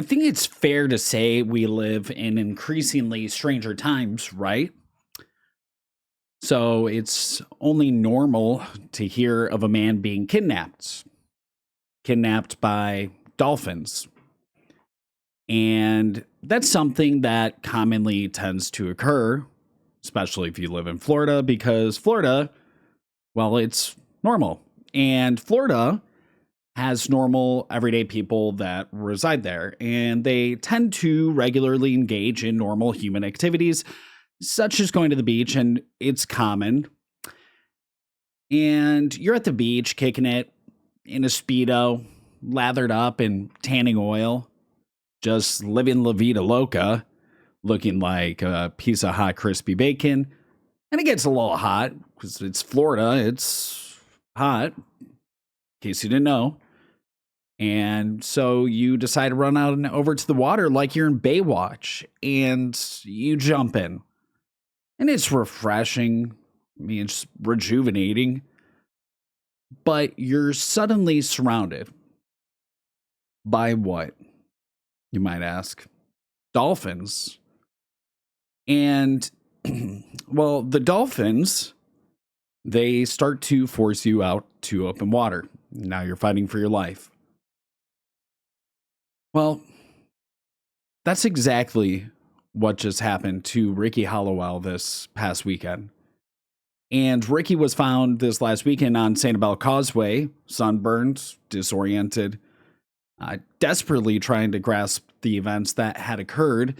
think it's fair to say we live in increasingly stranger times, right? So it's only normal to hear of a man being kidnapped by dolphins. And that's something that commonly tends to occur, especially if you live in Florida, because Florida, well, it's normal. And Florida has normal, everyday people that reside there, and they tend to regularly engage in normal human activities, such as going to the beach, and it's common. And you're at the beach kicking it in a Speedo, lathered up in tanning oil, just living La Vida Loca, looking like a piece of hot, crispy bacon. And it gets a little hot because it's Florida. It's hot, in case you didn't know. And so you decide to run out and over to the water like you're in Baywatch, and you jump in. And it's refreshing. I mean, it's rejuvenating. But you're suddenly surrounded by what, you might ask? Dolphins. And, well, the dolphins, they start to force you out to open water. Now you're fighting for your life. Well, that's exactly what just happened to Ricky Hollowell this past weekend. And Ricky was found this last weekend on Sanibel Causeway, sunburned, disoriented, desperately trying to grasp the events that had occurred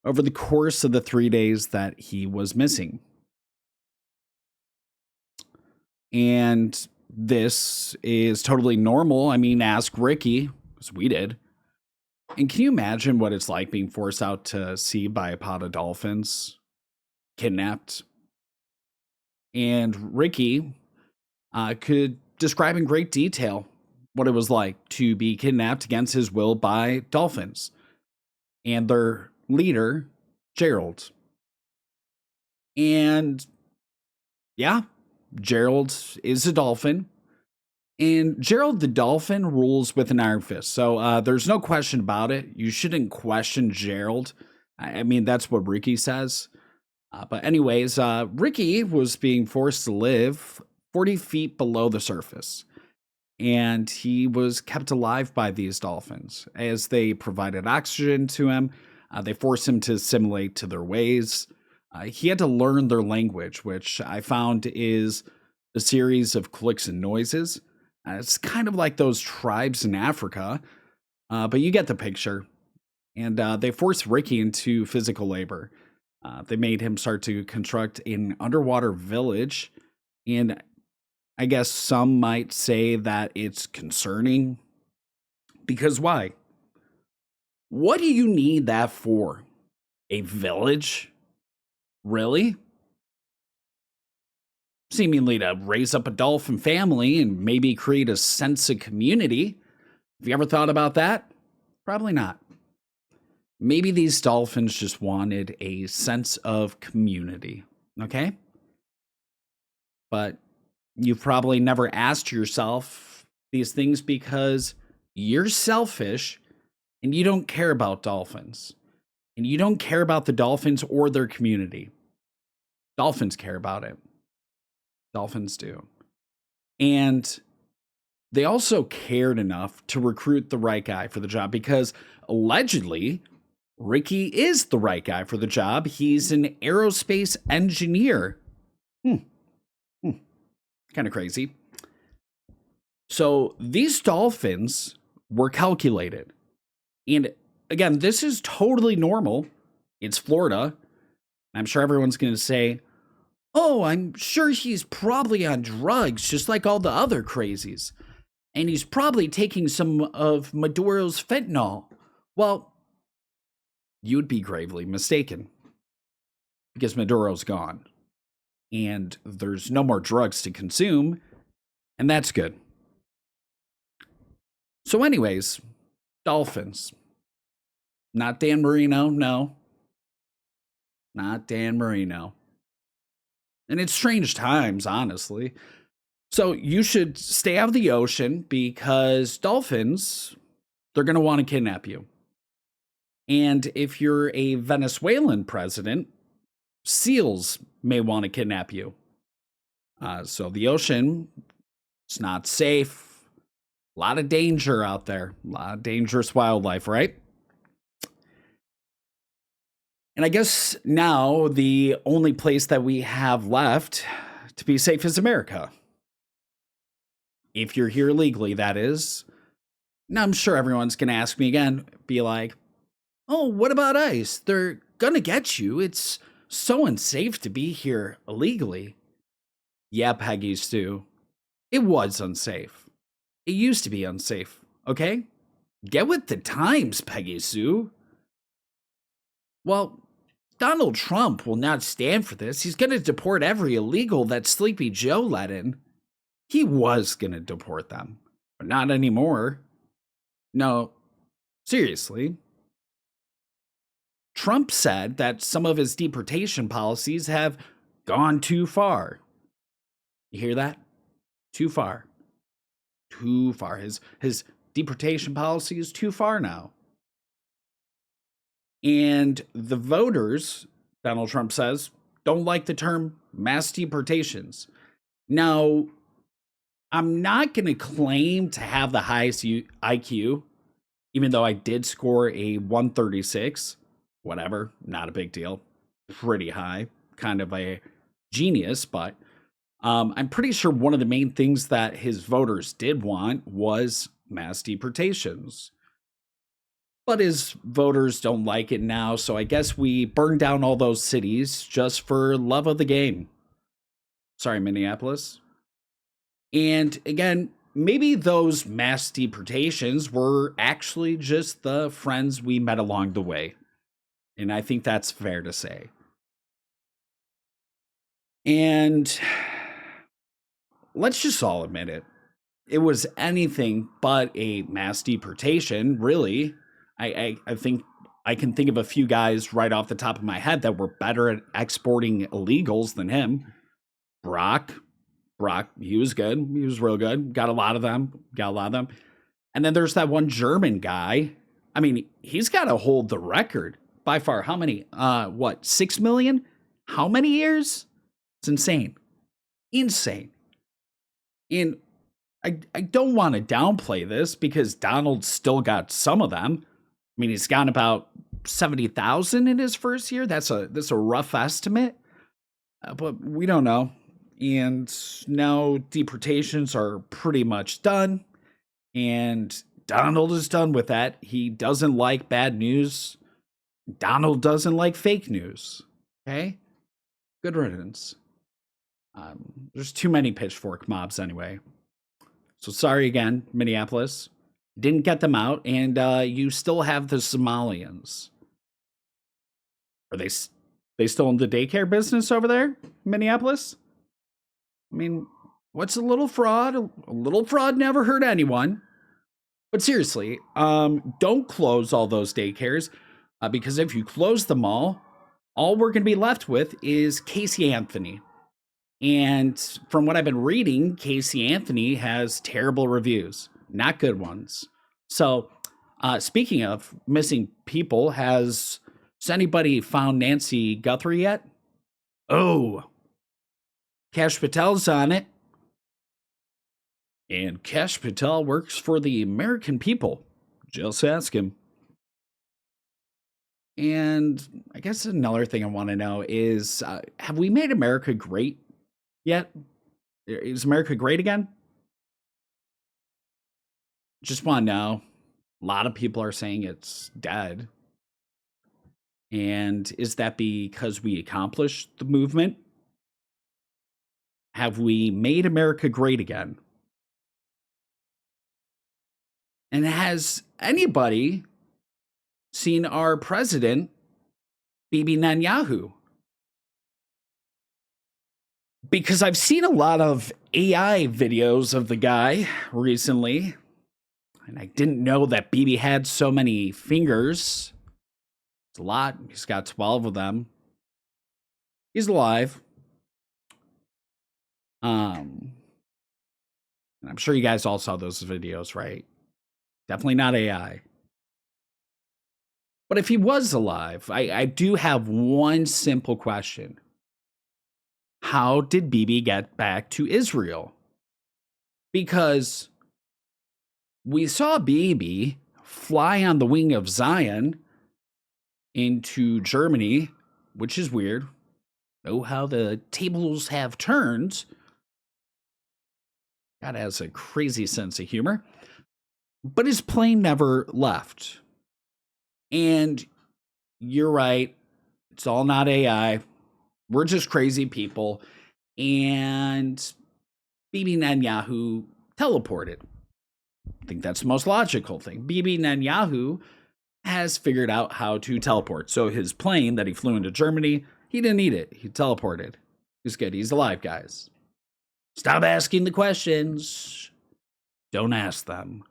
over the course of the 3 days that he was missing. And this is totally normal. I mean, ask Ricky, because we did. And can you imagine what it's like being forced out to sea by a pod of dolphins, kidnapped? And Ricky could describe in great detail what it was like to be kidnapped against his will by dolphins and their leader, Gerald. And yeah, Gerald is a dolphin. And Gerald the Dolphin rules with an iron fist. So there's no question about it. You shouldn't question Gerald. I mean, that's what Ricky says. But anyways, Ricky was being forced to live 40 feet below the surface. And he was kept alive by these dolphins. As they provided oxygen to him, they forced him to assimilate to their ways. He had to learn their language, which I found is a series of clicks and noises. It's kind of like those tribes in Africa, but you get the picture. And they forced Ricky into physical labor. They made him start to construct an underwater village. And I guess some might say that it's concerning. Because why? What do you need that for? A village? Really? Seemingly to raise up a dolphin family and maybe create a sense of community. Have you ever thought about that? Probably not. Maybe these dolphins just wanted a sense of community, okay? But you've probably never asked yourself these things because you're selfish and you don't care about dolphins. And you don't care about the dolphins or their community. Dolphins care about it. Dolphins do. And they also cared enough to recruit the right guy for the job because allegedly, Ricky is the right guy for the job. He's an aerospace engineer. Kind of crazy. So these dolphins were calculated. And again, this is totally normal. It's Florida. I'm sure everyone's going to say, oh, I'm sure he's probably on drugs, just like all the other crazies. And he's probably taking some of Maduro's fentanyl. Well, you'd be gravely mistaken. Because Maduro's gone. And there's no more drugs to consume. And that's good. So anyways, dolphins. Not Dan Marino, no. Not Dan Marino. And it's strange times, honestly. So you should stay out of the ocean because dolphins, they're going to want to kidnap you. And if you're a Venezuelan president, seals may want to kidnap you. So the ocean, it's not safe. A lot of danger out there. A lot of dangerous wildlife, right? And I guess now the only place that we have left to be safe is America. If you're here legally, that is. Now, I'm sure everyone's going to ask me again, be like, oh, what about ICE? They're going to get you. It's so unsafe to be here illegally. Yeah, Peggy Sue. It was unsafe. It used to be unsafe, okay? Get with the times, Peggy Sue. Well, Donald Trump will not stand for this. He's going to deport every illegal that Sleepy Joe let in. He was going to deport them, but not anymore. No, seriously. Trump said that some of his deportation policies have gone too far. You hear that? Too far. Too far. His deportation policy is too far now. And the voters, Donald Trump says, don't like the term mass deportations. Now, I'm not going to claim to have the highest IQ, even though I did score a 136. Whatever, not a big deal. Pretty high, kind of a genius, but I'm pretty sure one of the main things that his voters did want was mass deportations. But his voters don't like it now, so I guess we burned down all those cities just for love of the game. Sorry, Minneapolis. And again, maybe those mass deportations were actually just the friends we met along the way. And I think that's fair to say. And let's just all admit it. It was anything but a mass deportation, really. I think I can think of a few guys right off the top of my head that were better at exporting illegals than him. Brock, he was good. He was real good. Got a lot of them. And then there's that one German guy. I mean, he's got to hold the record by far. How many? 6 million? How many years? It's insane. Insane. And I don't want to downplay this because Donald's still got some of them. I mean, he's gotten about 70,000 in his first year. That's a rough estimate, but we don't know. And now deportations are pretty much done, and Donald is done with that. He doesn't like bad news. Donald doesn't like fake news. Okay, good riddance. There's too many pitchfork mobs anyway. So sorry again, Minneapolis. Didn't get them out, and you still have the Somalians. Are they still in the daycare business over there, Minneapolis? I mean, what's a little fraud? A little fraud never hurt anyone. But seriously, don't close all those daycares because if you close them all we're going to be left with is Casey Anthony. And from what I've been reading, Casey Anthony has terrible reviews, not good ones. So, speaking of missing people, has anybody found Nancy Guthrie yet? Oh, Kash Patel's on it. And Kash Patel works for the American people. Just ask him. And I guess another thing I want to know is, have we made America great yet? Is America great again? Just want to know. A lot of people are saying it's dead. And is that because we accomplished the movement? Have we made America great again? And has anybody seen our president, Bibi Netanyahu? Because I've seen a lot of AI videos of the guy recently, and I didn't know that Bibi had so many fingers. It's a lot. He's got 12 of them. He's alive. And I'm sure you guys all saw those videos, right? Definitely not AI. But if he was alive, I do have one simple question. How did Bibi get back to Israel? Because we saw Bibi fly on the wing of Zion into Germany, which is weird. Know how the tables have turned. God has a crazy sense of humor. But his plane never left. And you're right. It's all not AI. We're just crazy people. And Bibi Netanyahu teleported. I think that's the most logical thing. Bibi Netanyahu has figured out how to teleport. So his plane that he flew into Germany, he didn't need it. He teleported. He's good. He's alive, guys. Stop asking the questions. Don't ask them.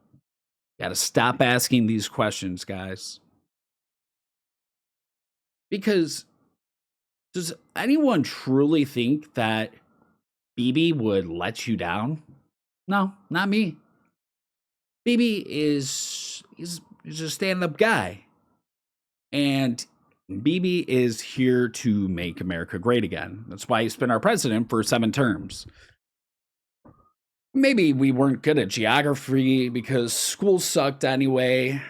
Got to stop asking these questions, guys. Because does anyone truly think that Bibi would let you down? No, not me. Bibi is a stand-up guy. And Bibi is here to make America great again. That's why he's been our president for 7 terms. Maybe we weren't good at geography because school sucked anyway.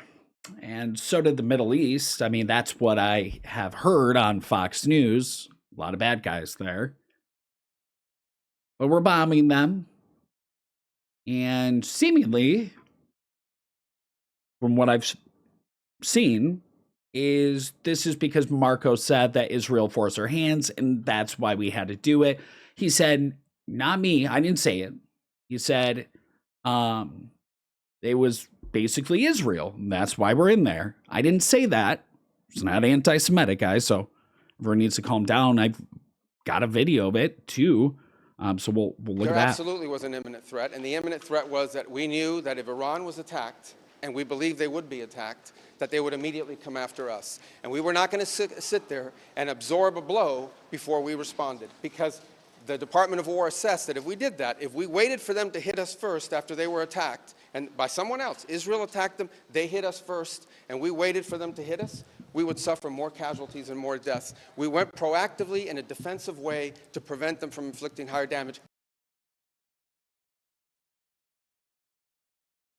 And so did the Middle East. I mean, that's what I have heard on Fox News. A lot of bad guys there. But we're bombing them. And seemingly, from what I've seen, this is because Marco said that Israel forced our hands, and that's why we had to do it. He said, not me. I didn't say it. He said it was basically Israel. And that's why we're in there. I didn't say that. It's not anti-Semitic, guys. So everyone needs to calm down. I've got a video of it too. So we'll look at that. There absolutely was an imminent threat. And the imminent threat was that we knew that if Iran was attacked, and we believed they would be attacked, that they would immediately come after us. And we were not going to sit there and absorb a blow before we responded. Because the Department of War assessed that if we did that, if we waited for them to hit us first after they were attacked, and by someone else, Israel attacked them, they hit us first, and we waited for them to hit us, we would suffer more casualties and more deaths. We went proactively in a defensive way to prevent them from inflicting higher damage.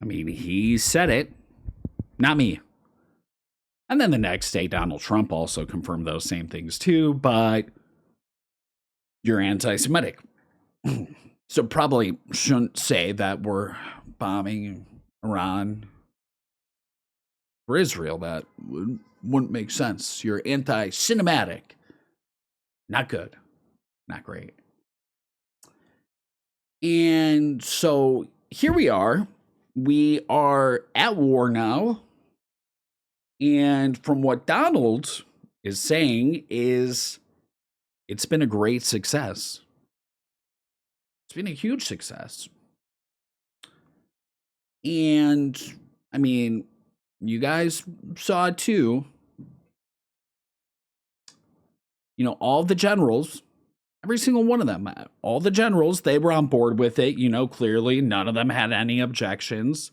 I mean, he said it, not me. And then the next day, Donald Trump also confirmed those same things too, but you're anti-Semitic. So probably shouldn't say that we're bombing Iran for Israel. That wouldn't make sense. You're anti-cinematic. Not good. Not great. And so here we are. We are at war now. And from what Donald is saying is it's been a great success. It's been a huge success. And I mean, you guys saw it too. You know, all the generals, every single one of them, all the generals, they were on board with it. You know, clearly none of them had any objections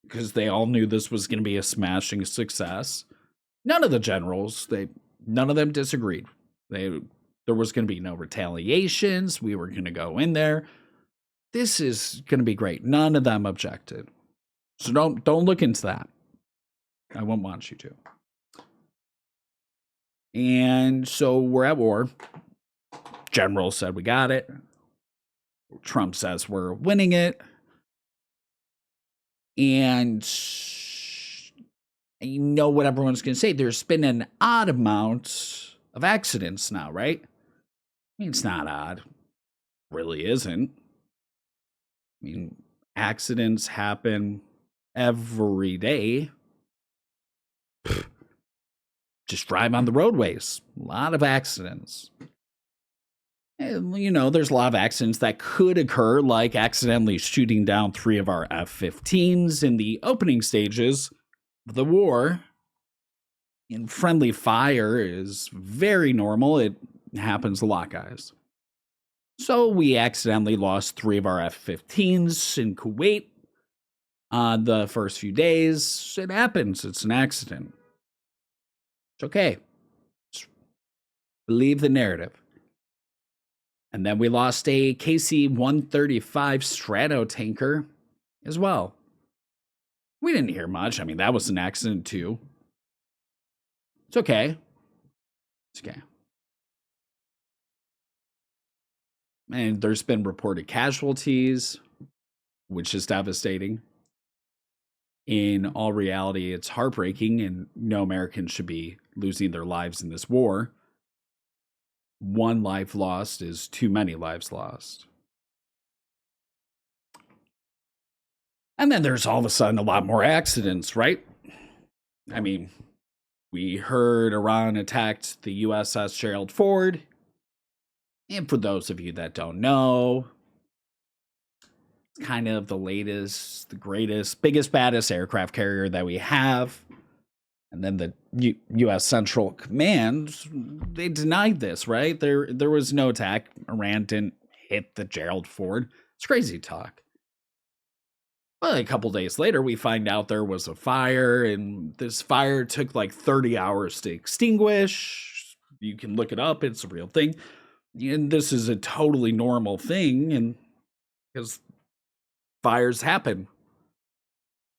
because they all knew this was going to be a smashing success. None of the generals, none of them disagreed. There was going to be no retaliations. We were going to go in there. This is going to be great. None of them objected. So don't look into that. I won't want you to. And so we're at war. General said we got it. Trump says we're winning it. And you know what everyone's going to say. There's been an odd amount of accidents now, right? I mean, it's not odd. Really isn't. I mean, accidents happen every day. Just drive on the roadways. A lot of accidents. And, you know, there's a lot of accidents that could occur, like accidentally shooting down 3 of our F-15s in the opening stages of the war. And friendly fire is very normal. It happens a lot, guys. So we accidentally lost 3 of our F-15s in Kuwait the first few days. It happens. It's an accident. It's okay. Just believe the narrative. And then we lost a KC-135 Strato tanker as well. We didn't hear much. I mean, that was an accident too. It's okay. It's okay. And there's been reported casualties, which is devastating. In all reality, it's heartbreaking, and no Americans should be losing their lives in this war. One life lost is too many lives lost. And then there's all of a sudden a lot more accidents, right? I mean, we heard Iran attacked the USS Gerald Ford. And for those of you that don't know, it's kind of the latest, the greatest, biggest, baddest aircraft carrier that we have. And then the U.S. Central Command, they denied this, right? There was no attack. Iran didn't hit the Gerald Ford. It's crazy talk. Well, a couple days later, we find out there was a fire, and this fire took like 30 hours to extinguish. You can look it up. It's a real thing. And this is a totally normal thing, and because fires happen.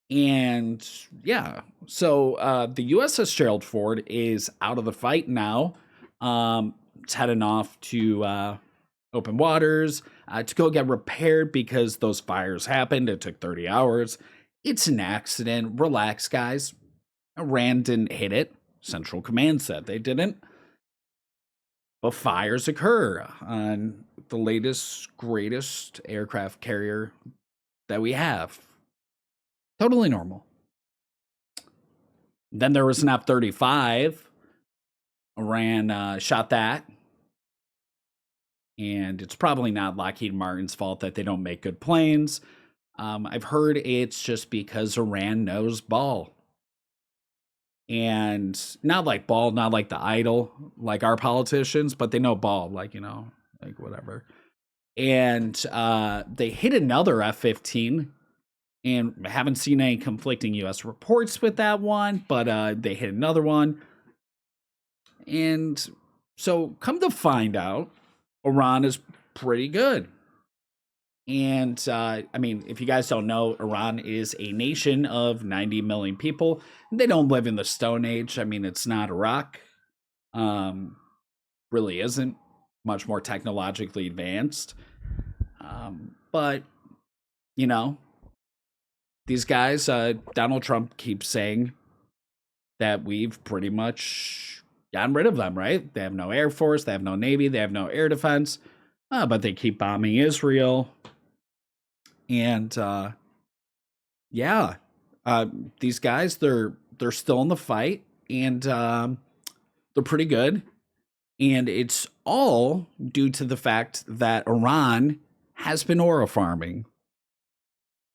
And yeah, so the USS Gerald Ford is out of the fight now. It's heading off to open waters to go get repaired because those fires happened. It took 30 hours. It's an accident. Relax, guys. Iran didn't hit it. Central Command said they didn't. But fires occur on the latest, greatest aircraft carrier that we have. Totally normal. Then there was an F-35. Iran shot that. And it's probably not Lockheed Martin's fault that they don't make good planes. I've heard it's just because Iran knows ball. And not like ball, not like the idol, like our politicians, but they know ball, like, like whatever. And they hit another F-15. And haven't seen any conflicting U.S. reports with that one, but they hit another one. And so come to find out, Iran is pretty good. And I mean, if you guys don't know, Iran is a nation of 90 million people. They don't live in the Stone Age. I mean, it's not Iraq. Really isn't. Much more technologically advanced. But, these guys, Donald Trump keeps saying that we've pretty much gotten rid of them, right? They have no Air Force, they have no Navy, they have no air defense, but they keep bombing Israel. And these guys, they're still in the fight, and they're pretty good. And it's all due to the fact that Iran has been oil farming.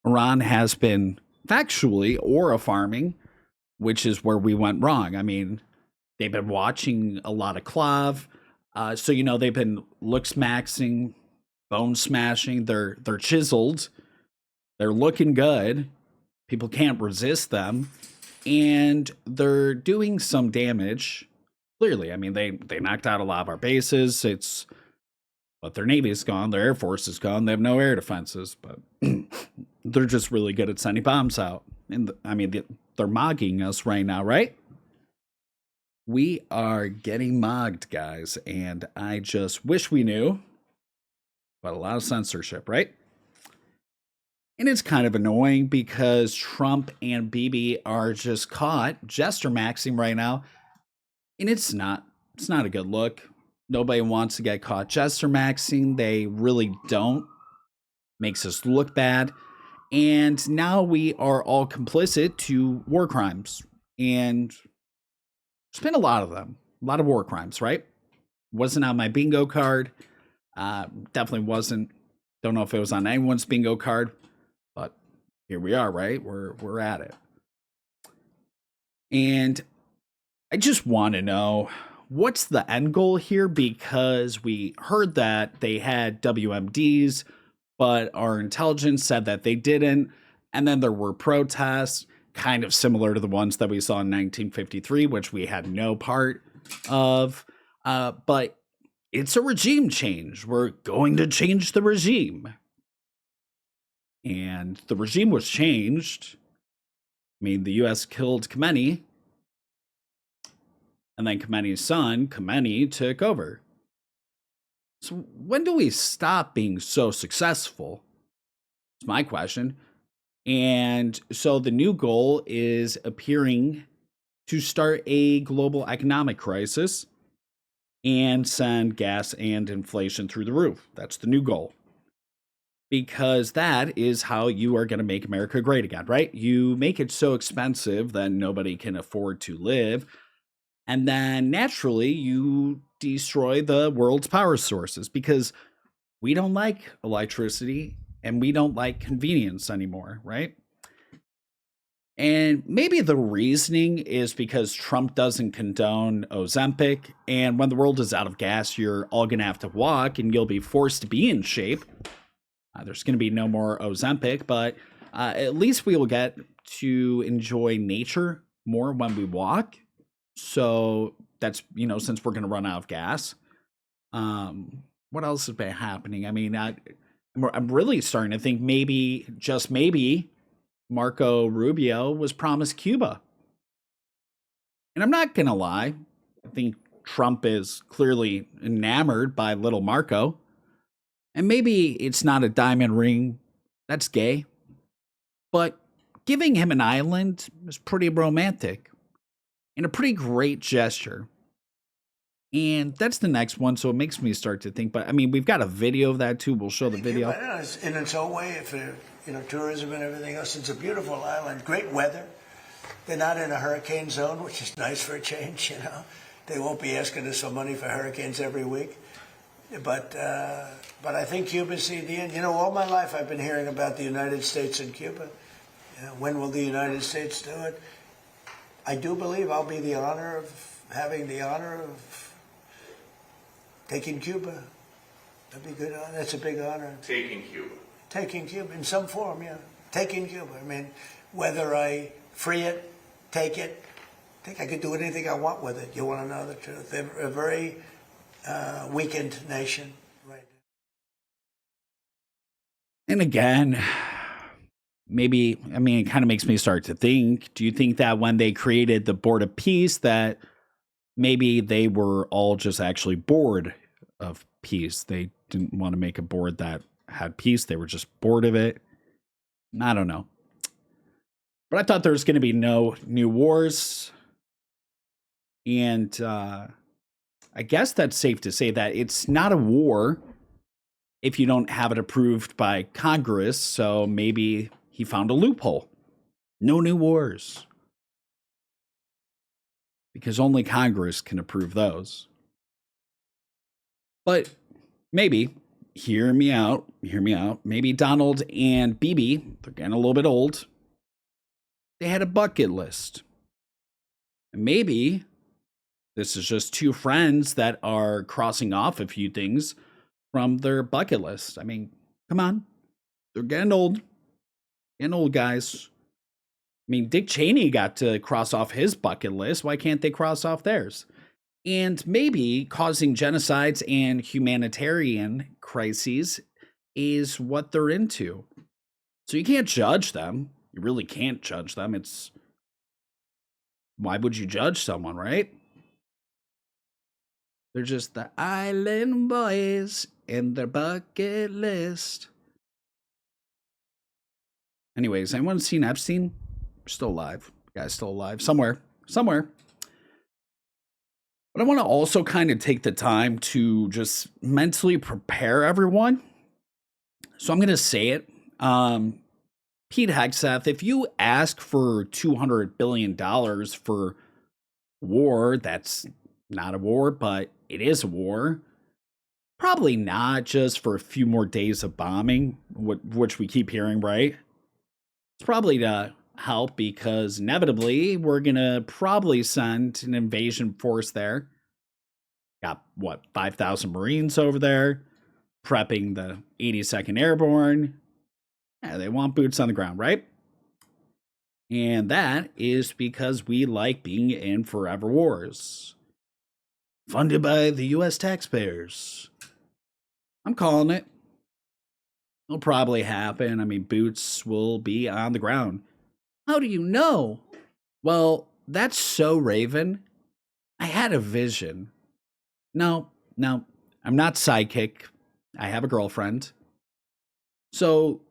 Iran has been factually aura farming, which is where we went wrong. I mean, they've been watching a lot of Clav. So, they've been looksmaxxing, bone smashing. They're chiseled. They're looking good. People can't resist them. And they're doing some damage. Clearly, I mean, they knocked out a lot of our bases. But their Navy is gone. Their Air Force is gone. They have no air defenses. But they're just really good at sending bombs out. And they're mogging us right now, right? We are getting mogged, guys. And I just wish we knew. But a lot of censorship, right? And it's kind of annoying because Trump and Bibi are just caught jester maxing right now. And it's not a good look. Nobody wants to get caught jester maxing. They really don't. Makes us look bad. And now we are all complicit to war crimes. And there's been a lot of them. A lot of war crimes, right? Wasn't on my bingo card. Definitely wasn't. Don't know if it was on anyone's bingo card. But here we are, right? We're at it. And I just want to know, what's the end goal here? Because we heard that they had WMDs, but our intelligence said that they didn't. And then there were protests. kind of similar to the ones that we saw in 1953, which we had no part of. But it's a regime change. We're going to change the regime. And the regime was changed. I mean, the U.S. killed Khomeini, and then Khomeini's son, Khomeini, took over. So when do we stop being so successful? It's my question. And so the new goal is appearing to start a global economic crisis and send gas and inflation through the roof. That's the new goal. Because that is how you are going to make America great again, right? You make it so expensive that nobody can afford to live. And then naturally, you destroy the world's power sources because we don't like electricity and we don't like convenience anymore, right? And maybe the reasoning is because Trump doesn't condone Ozempic. And when the world is out of gas, you're all going to have to walk and you'll be forced to be in shape. There's going to be no more Ozempic, but at least we will get to enjoy nature more when we walk. So that's, since we're going to run out of gas. What else has been happening? I mean, I'm really starting to think maybe, just maybe, Marco Rubio was promised Cuba. And I'm not going to lie. I think Trump is clearly enamored by little Marco. And maybe it's not a diamond ring. That's gay. But giving him an island is pretty romantic and a pretty great gesture. And that's the next one, so it makes me start to think. But, I mean, we've got a video of that, too. We'll show the video. In its own way, if tourism and everything else, it's a beautiful island, great weather. They're not in a hurricane zone, which is nice for a change, They won't be asking us for money for hurricanes every week. But I think Cuba's the end. All my life I've been hearing about the United States and Cuba. When will the United States do it? I do believe I'll be having the honor of taking Cuba. That'd be good. That's a big honor. Taking Cuba. Taking Cuba in some form, yeah. Taking Cuba. I mean, whether I free it, take it, I think I could do anything I want with it. You want to know the truth? They're a very weakened nation right now. And again, maybe, it kind of makes me start to think, do you think that when they created the Board of Peace that maybe they were all just actually bored of peace? They didn't want to make a board that had peace. They were just bored of it. I don't know. But I thought there was going to be no new wars. And I guess that's safe to say that it's not a war if you don't have it approved by Congress. So maybe he found a loophole. No new wars. Because only Congress can approve those. But maybe, hear me out, maybe Donald and Bibi, they're getting a little bit old, they had a bucket list. And maybe this is just two friends that are crossing off a few things from their bucket list. I mean, come on. They're getting old. Getting old, guys. I mean, Dick Cheney got to cross off his bucket list. Why can't they cross off theirs? And maybe causing genocides and humanitarian crises is what they're into. So you can't judge them. You really can't judge them. Why would you judge someone, right? They're just the island boys in their bucket list. Anyways, anyone seen Epstein? Still alive. Guy's still alive. Somewhere. But I want to also kind of take the time to just mentally prepare everyone. So I'm going to say it. Pete Hegseth, if you ask for $200 billion for war, that's not a war, but it is a war. Probably not just for a few more days of bombing, which we keep hearing, right? It's probably to help because inevitably we're going to probably send an invasion force there. Got, 5,000 Marines over there prepping the 82nd Airborne. Yeah, they want boots on the ground, right? And that is because we like being in forever wars. Funded by the US taxpayers. I'm calling it. It'll probably happen. I mean, boots will be on the ground. How do you know? Well, that's so Raven. I had a vision. No, I'm not psychic. I have a girlfriend. So,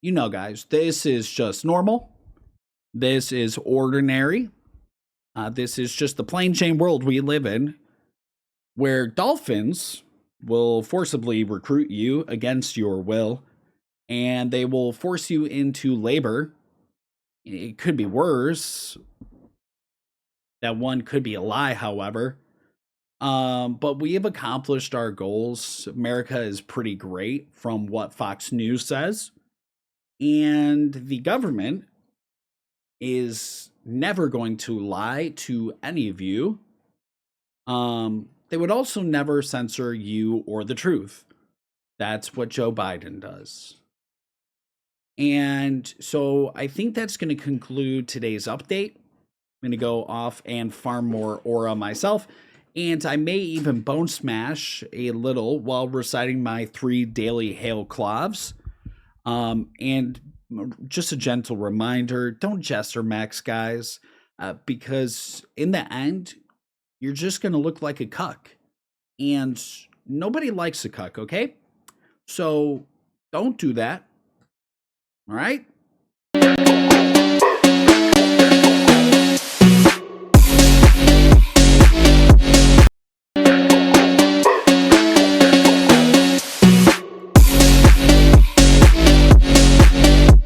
guys, this is just normal. This is ordinary. This is just the plain Jane world we live in, where dolphins will forcibly recruit you against your will, and they will force you into labor. It could be worse. That one could be a lie, however. But we have accomplished our goals. America is pretty great from what Fox News says. And the government is never going to lie to any of you. They would also never censor you or the truth. That's what Joe Biden does. And so I think that's going to conclude today's update. I'm going to go off and farm more aura myself. And I may even bone smash a little while reciting my 3 daily hail cloves. And just a gentle reminder, don't jester max, guys, because in the end, you're just going to look like a cuck. And nobody likes a cuck, okay? So don't do that. All right?